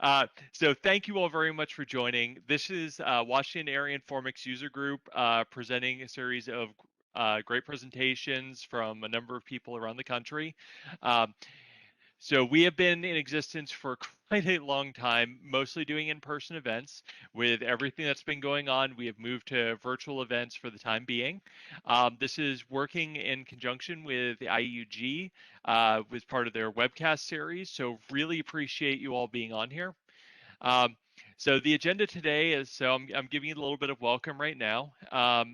So thank you all very much for joining. This is Washington Area Informix User Group presenting a series of great presentations from a number of people around the country. So we have been in existence for quite a long time, mostly doing in-person events. With everything that's been going on, we have moved to virtual events for the time being. This is working in conjunction with the IIUG with part of their webcast series. So really appreciate you all being on here. So the agenda today is, I'm giving you a little bit of welcome right now.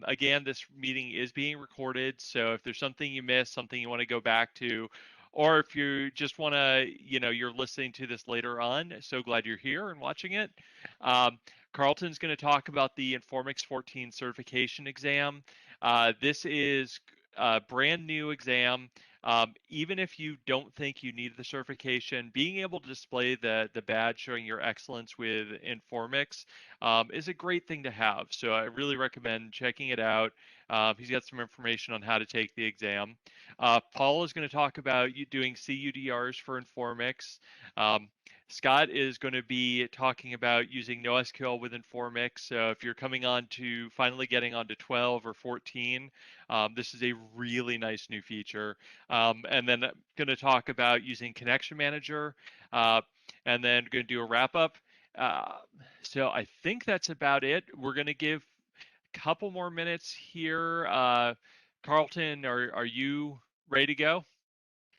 Again, this meeting is being recorded. So if there's something you missed, something you want to go back to, or if you just want to, you're listening to this later on, so glad you're here and watching it. Carlton's going to talk about the Informix 14 certification exam. This is a brand new exam. Even if you don't think you need the certification, being able to display the badge showing your excellence with Informix is a great thing to have. So I really recommend checking it out. He's got some information on how to take the exam. Paul is going to talk about you doing CUDRs for Informix. Scott is going to be talking about using NoSQL with Informix. So if you're coming on to finally getting onto 12 or 14, this is a really nice new feature. And then I'm going to talk about using Connection Manager, and then going to do a wrap up. So I think that's about it. We're going to give a couple more minutes here. Carlton, are you ready to go?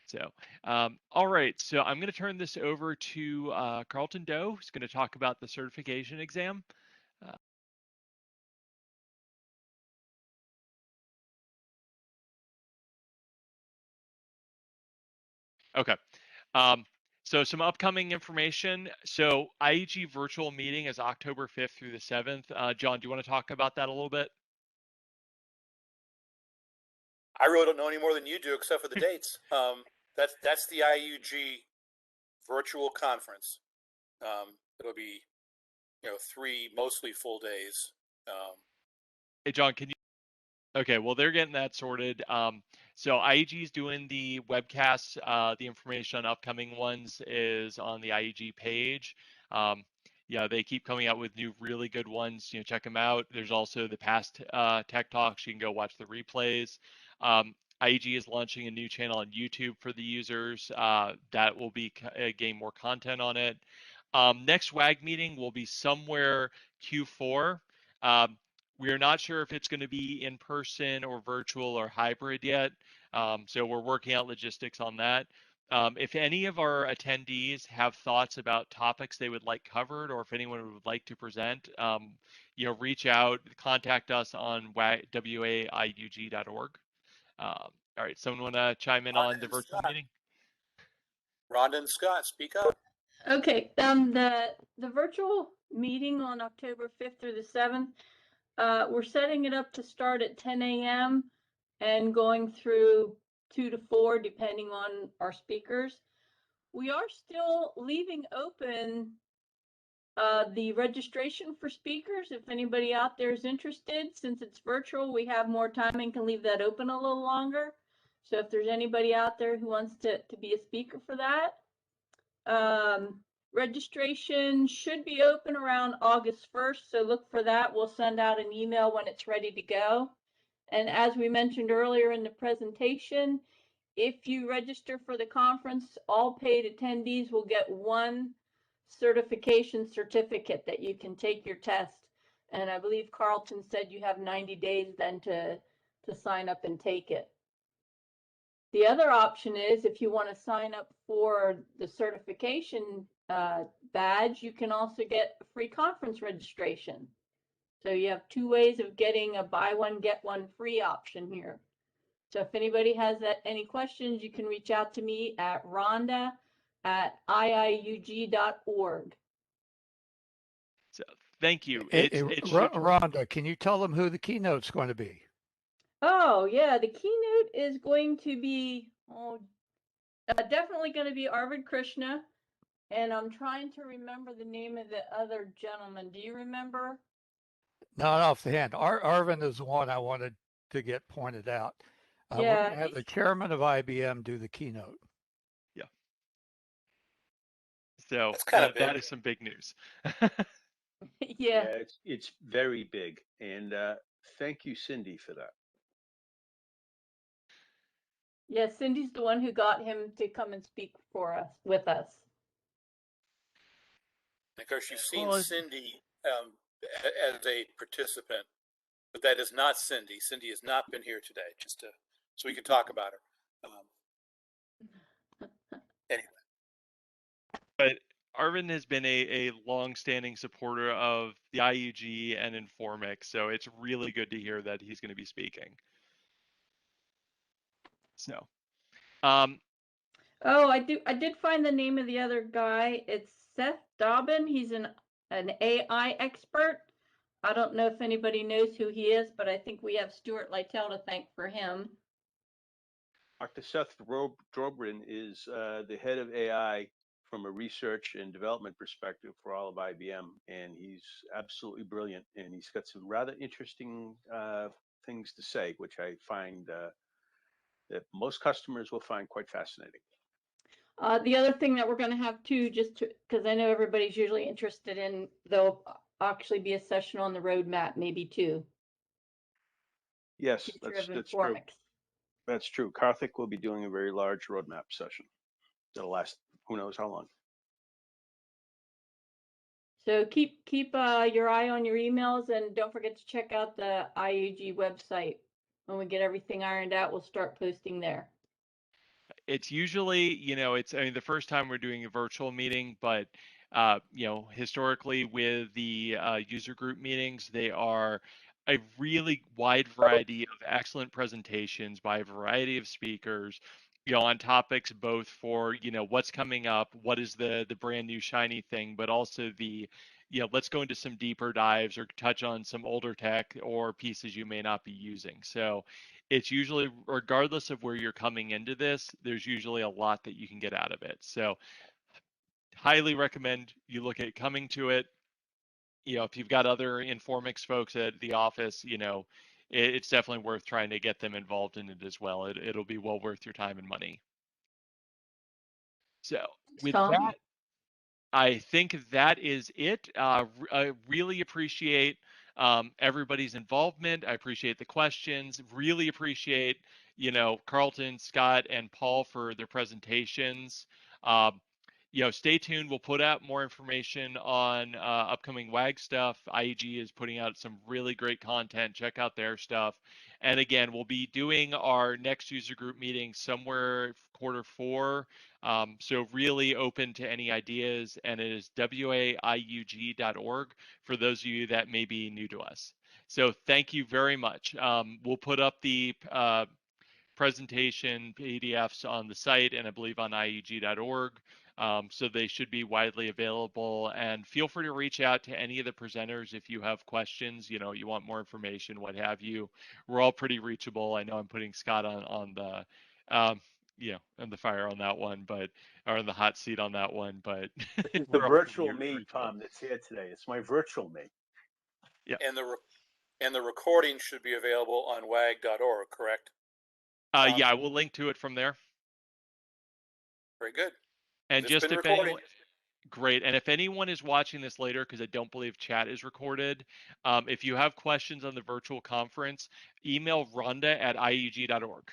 So, all right. So I'm going to turn this over to Carlton Doe, who's going to talk about the certification exam. Okay. So some upcoming information. So IIUG virtual meeting is October 5th through the 7th. John, do you want to talk about that a little bit? I really don't know any more than you do, except for the dates. That's the IIUG virtual conference. It'll be, 3 mostly full days. Hey, John, can you? Okay, well, they're getting that sorted. So IIUG is doing the webcasts. The information on upcoming ones is on the IIUG page. Yeah, they keep coming out with new, really good ones. Check them out. There's also the past Tech Talks. You can go watch the replays. IIUG is launching a new channel on YouTube for the users. That will be gain more content on it. Next WAG meeting will be somewhere Q4. We are not sure if it's going to be in person or virtual or hybrid yet. So we're working out logistics on that. If any of our attendees have thoughts about topics they would like covered, or if anyone would like to present, reach out, contact us on WAIUG.org. All right, someone want to chime in on the virtual meeting? Rhonda and Scott, speak up. Okay, the virtual meeting on October 5th through the 7th, we're setting it up to start at 10 a.m. and going through 2 to 4, depending on our speakers. We are still leaving open the registration for speakers. If anybody out there is interested, since it's virtual, we have more time and can leave that open a little longer. So if there's anybody out there who wants to be a speaker for that, registration should be open around August 1st. So look for that. We'll send out an email when it's ready to go. And as we mentioned earlier in the presentation, if you register for the conference, all paid attendees will get one certification certificate that you can take your test. And I believe Carlton said you have 90 days then to sign up and take it. The other option is if you want to sign up for the certification badge, you can also get a free conference registration. So you have 2 ways of getting a buy one, get one free option here. So if anybody has any questions, you can reach out to me at rhonda@iiug.org. So thank you. Rhonda, can you tell them who the keynote's going to be? Oh, yeah, the keynote is going to be definitely going to be Arvind Krishna. And I'm trying to remember the name of the other gentleman. Do you remember? Not off the hand. Arvind is the one I wanted to get pointed out. Yeah, we're going to have the chairman of IBM do the keynote. Yeah. So That's kind of that big. is some big news. Yeah. It's very big, and thank you, Cindy, for that. Yeah, Cindy's the one who got him to come and speak for us, with us. Of course, you've seen Well, Cindy as a participant, but that is not Cindy. Cindy has not been here today, just so we can talk about her. Anyway, but Arvin has been a long-standing supporter of the IUG and Informix, so it's really good to hear that he's going to be speaking. So, Oh, I did find the name of the other guy. It's Seth Dobbin. He's an AI expert. I don't know if anybody knows who he is, but I think we have Stuart Lytle to thank for him. Dr. Seth Drobrin is the head of AI from a research and development perspective for all of IBM, and he's absolutely brilliant. And he's got some rather interesting things to say, which I find that most customers will find quite fascinating. The other thing that we're going to have too, just because I know everybody's usually interested in, there'll actually be a session on the roadmap, maybe too. Yes, Future that's of true. Informix. That's true. Karthik will be doing a very large roadmap session that'll last who knows how long. So keep your eye on your emails, and don't forget to check out the IUG website. When we get everything ironed out, we'll start posting there. it's usually, I mean, the first time we're doing a virtual meeting, but historically with the user group meetings, they are a really wide variety of excellent presentations by a variety of speakers, on topics both for, what's coming up, what is the brand new shiny thing, but also the, let's go into some deeper dives or touch on some older tech or pieces you may not be using. So it's usually, regardless of where you're coming into this, there's usually a lot that you can get out of it. So highly recommend you look at coming to it. If you've got other Informix folks at the office, it's definitely worth trying to get them involved in it as well. It'll be well worth your time and money. So with that, I think that is it. I really appreciate everybody's involvement. I appreciate the questions. Really appreciate, Carlton, Scott, and Paul for their presentations. Um, stay tuned. We'll put out more information on upcoming WAG stuff. IUG is putting out some really great content. Check out their stuff. And again, we'll be doing our next user group meeting somewhere Q4. So really open to any ideas, and it is WAIUG.org for those of you that may be new to us. So thank you very much. We'll put up the presentation PDFs on the site and I believe on IIUG.org. So they should be widely available, and feel free to reach out to any of the presenters if you have questions, you want more information, what have you. We're all pretty reachable. I know I'm putting Scott on the, on the fire on that one, but, or on the hot seat on that one, but This is the we're all pretty virtual me, reachable. Tom, that's here today. It's my virtual me. Yeah. and the recording should be available on WAG.org, correct? Yeah, we'll link to it from there. Very good. And It's just been if recorded. anyone, great. And if anyone is watching this later, because I don't believe chat is recorded, if you have questions on the virtual conference, email Rhonda at IUG.org.